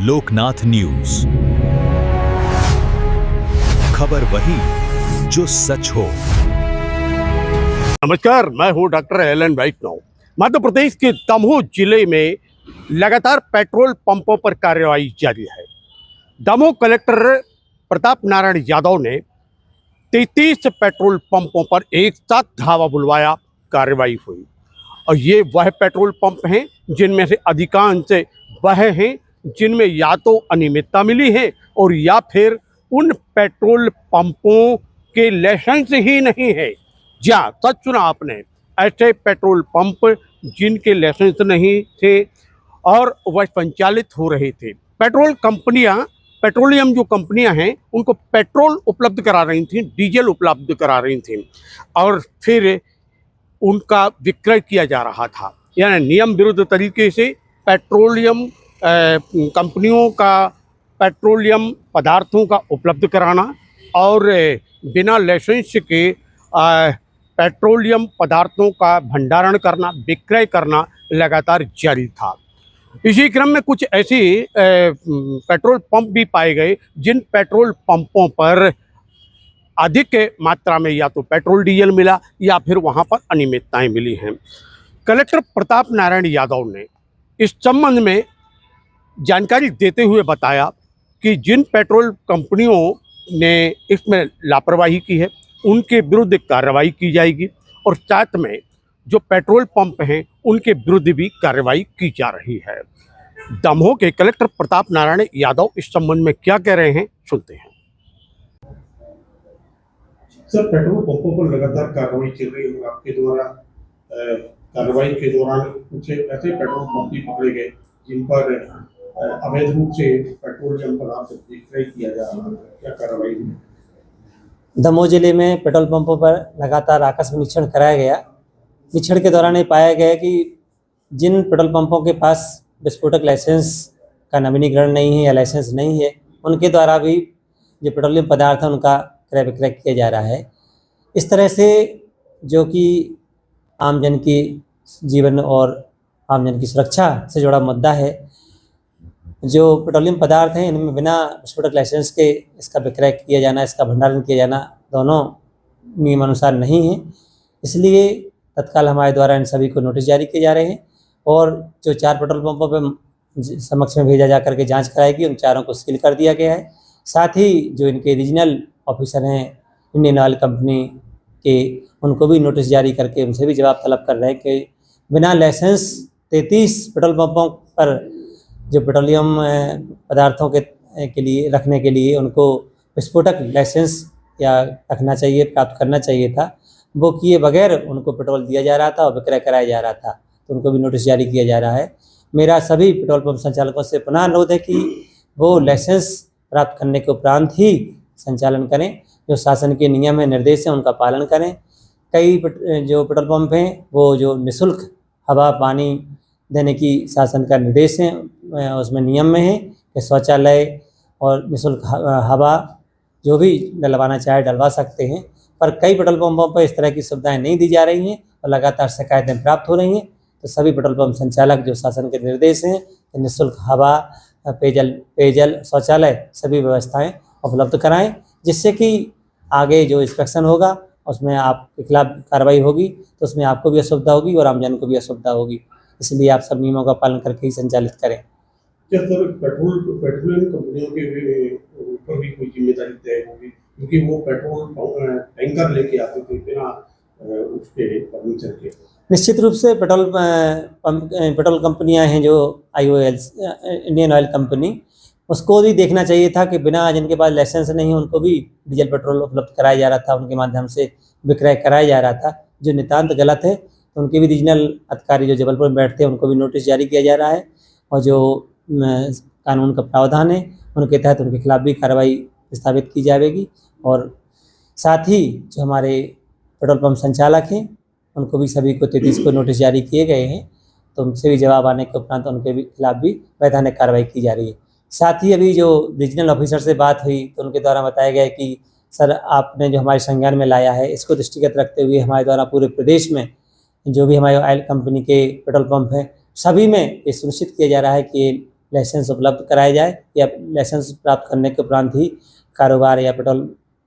Loknath news, खबर वही जो सच हो। नमस्कार, मैं हूं डॉक्टर एलन वैष्णव। मध्य प्रदेश के दमोह जिले में लगातार पेट्रोल पंपों पर कार्रवाई जारी है। दमोह कलेक्टर प्रताप नारायण यादव ने 33 पेट्रोल पंपों पर एक साथ धावा बुलवाया, कार्रवाई हुई। और ये वह पेट्रोल पंप हैं जिनमें से अधिकांश वह हैं जिनमें या तो अनियमितता मिली है और या फिर उन पेट्रोल पंपों के लाइसेंस ही नहीं है। जी हाँ, सच सुना आपने, ऐसे पेट्रोल पंप जिनके लाइसेंस नहीं थे और वह संचालित हो रहे थे। पेट्रोलियम जो कंपनियां हैं उनको पेट्रोल उपलब्ध करा रही थी, डीजल उपलब्ध करा रही थी और फिर उनका विक्रय किया जा रहा था। यानी नियम विरुद्ध तरीके से पेट्रोलियम कंपनियों का पेट्रोलियम पदार्थों का उपलब्ध कराना और बिना लाइसेंस के पेट्रोलियम पदार्थों का भंडारण करना, विक्रय करना लगातार जारी था। इसी क्रम में कुछ ऐसे पेट्रोल पंप भी पाए गए जिन पेट्रोल पंपों पर अधिक मात्रा में या तो पेट्रोल डीजल मिला या फिर वहां पर अनियमितताएं मिली हैं। कलेक्टर प्रताप नारायण यादव ने इस संबंध में जानकारी देते हुए बताया कि जिन पेट्रोल कंपनियों ने इसमें लापरवाही की है उनके विरुद्ध कार्रवाई की जाएगी और साथ में जो पेट्रोल पंप हैं उनके विरुद्ध भी कार्रवाई की जा रही है। दमोह के कलेक्टर प्रताप नारायण यादव इस संबंध में क्या कह रहे हैं, सुनते हैं। सर, पेट्रोल पंपों पर लगातार कार्रवाई चल रही है। आपके द्वारा कार्रवाई के दौरान कुछ ऐसे पेट्रोल पंप भी पकड़े गए जिन पर अवैध रूप से पेट्रोलियम पदार्थ विक्रय किया जा रहा है, क्या कार्रवाई हुई? दमोह जिले में पेट्रोल पंपों पर लगातार आकस्मिक निरीक्षण कराया गया। निरीक्षण के दौरान ये पाया गया कि जिन पेट्रोल पंपों के पास विस्फोटक लाइसेंस का नवीनीकरण नहीं है या लाइसेंस नहीं है, उनके द्वारा भी जो पेट्रोलियम पदार्थ है उनका क्रय विक्रय किया जा रहा है। इस तरह से जो कि आमजन की जीवन और आमजन की सुरक्षा से जुड़ा मुद्दा है, जो पेट्रोलियम पदार्थ हैं इनमें बिना विस्फोटक लाइसेंस के इसका विक्रय किया जाना, इसका भंडारण किया जाना दोनों नियमानुसार नहीं है। इसलिए तत्काल हमारे द्वारा इन सभी को नोटिस जारी किए जा रहे हैं और जो 4 पेट्रोल पंपों पर समक्ष में भेजा जा करके जांच कराएगी, उन चारों को सील कर दिया गया है। साथ ही जो इनके रीजनल ऑफिसर हैं इंडियन ऑयल कंपनी के, उनको भी नोटिस जारी करके उनसे भी जवाब तलब कर रहे हैं कि बिना लाइसेंस 33 पेट्रोल पंपों पर जो पेट्रोलियम पदार्थों के लिए रखने के लिए उनको विस्फोटक लाइसेंस या रखना चाहिए, प्राप्त करना चाहिए था, वो किए बगैर उनको पेट्रोल दिया जा रहा था और विक्रय कराया जा रहा था, तो उनको भी नोटिस जारी किया जा रहा है। मेरा सभी पेट्रोल पंप संचालकों से पुनः अनुरोध है कि वो लाइसेंस प्राप्त करने के उपरांत ही संचालन करें। जो शासन के नियम है, निर्देश हैं, उनका पालन करें। कई जो पेट्रोल पंप हैं वो जो निःशुल्क हवा पानी देने की शासन का निर्देश है, उसमें नियम में है कि शौचालय और निःशुल्क हवा जो भी डलवाना चाहे डलवा सकते हैं। पर कई पेट्रोल पंपों पर इस तरह की सुविधाएं नहीं दी जा रही हैं और लगातार शिकायतें प्राप्त हो रही हैं। तो सभी पेट्रोल पंप संचालक जो शासन के निर्देश हैं कि निःशुल्क हवा, पेयजल, शौचालय सभी व्यवस्थाएं उपलब्ध कराएं, जिससे कि आगे जो इंस्पेक्शन होगा उसमें आपके खिलाफ कार्रवाई होगी तो उसमें आपको भी असुविधा होगी और आमजन को भी असुविधा होगी। इसलिए आप सब नियमों का पालन करके ही संचालित करें। क्या सर पेट्रोलियम कंपनियों के ऊपर भी कोई जिम्मेदारी तय होगी, क्योंकि वो पेट्रोल टैंकर लेके आते थे बिना उसके परमिशन के? निश्चित रूप से पेट्रोल कंपनियां हैं जो IOL इंडियन ऑयल कंपनी, उसको भी देखना चाहिए था कि बिना जिनके पास लाइसेंस नहीं है उनको भी डीजल पेट्रोल उपलब्ध कराया जा रहा था, उनके माध्यम से विक्रय कराया जा रहा था, जो नितांत गलत है। तो उनके भी रीजनल अधिकारी जो जबलपुर में बैठते हैं उनको भी नोटिस जारी किया जा रहा है और जो कानून का प्रावधान है उनके तहत उनके खिलाफ भी कार्रवाई स्थापित की जाएगी। और साथ ही जो हमारे पेट्रोल पंप संचालक हैं उनको भी सभी को 33 को नोटिस जारी किए गए हैं, तो उनसे भी जवाब आने के उपरांत उनके भी खिलाफ भी वैधानिक कार्रवाई की जा रही है। साथ ही अभी जो रीजनल ऑफिसर से बात हुई तो उनके द्वारा बताया गया कि सर आपने जो हमारे संज्ञान में लाया है इसको दृष्टिगत रखते हुए हमारे द्वारा पूरे प्रदेश में जो भी हमारे ऑयल कंपनी के पेट्रोल पंप हैं सभी में ये सुनिश्चित किया जा रहा है कि लाइसेंस उपलब्ध कराया जाए या लाइसेंस प्राप्त करने के उपरांत ही कारोबार या पेट्रोल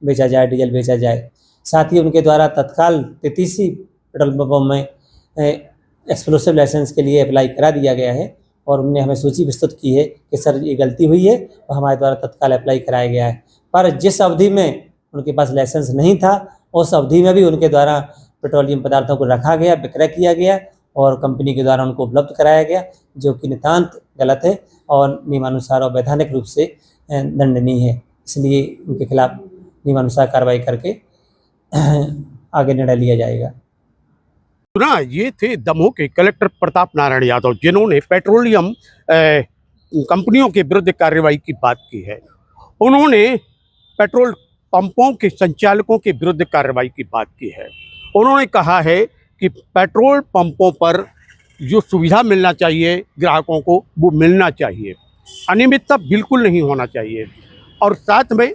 बेचा जाए, डीजल बेचा जाए। साथ ही उनके द्वारा तत्काल 33 ही पेट्रोल पंपों में एक्सप्लोसिव लाइसेंस के लिए अप्लाई करा दिया गया है और उन्होंने हमें सूची प्रस्तुत की है कि सर ये गलती हुई है और हमारे द्वारा तत्काल अप्लाई कराया गया है। पर जिस अवधि में उनके पास लाइसेंस नहीं था उस अवधि में भी उनके द्वारा पेट्रोलियम पदार्थों को रखा गया, विक्रय किया गया और कंपनी के द्वारा उनको उपलब्ध कराया गया, जो कि नितांत गलत है और नियमानुसार और वैधानिक रूप से दंडनीय है। इसलिए उनके खिलाफ नियमानुसार कार्रवाई करके आगे निर्णय लिया जाएगा। ना ये थे दमोह के कलेक्टर प्रताप नारायण यादव, जिन्होंने पेट्रोलियम कंपनियों के विरुद्ध कार्रवाई की बात की है। उन्होंने पेट्रोल पंपों के संचालकों के विरुद्ध कार्रवाई की बात की है। उन्होंने कहा है कि पेट्रोल पंपों पर जो सुविधा मिलना चाहिए ग्राहकों को वो मिलना चाहिए, अनियमितता बिल्कुल नहीं होना चाहिए। और साथ में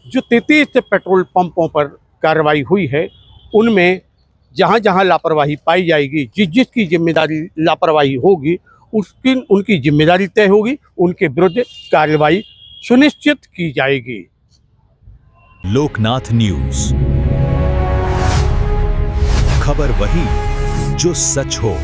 जो 33 पेट्रोल पंपों पर कार्रवाई हुई है उनमें जहाँ जहाँ लापरवाही पाई जाएगी, जिसकी जिम्मेदारी लापरवाही होगी उनकी जिम्मेदारी तय होगी, उनके विरुद्ध कार्रवाई सुनिश्चित की जाएगी। लोकनाथ न्यूज, खबर वही जो सच हो।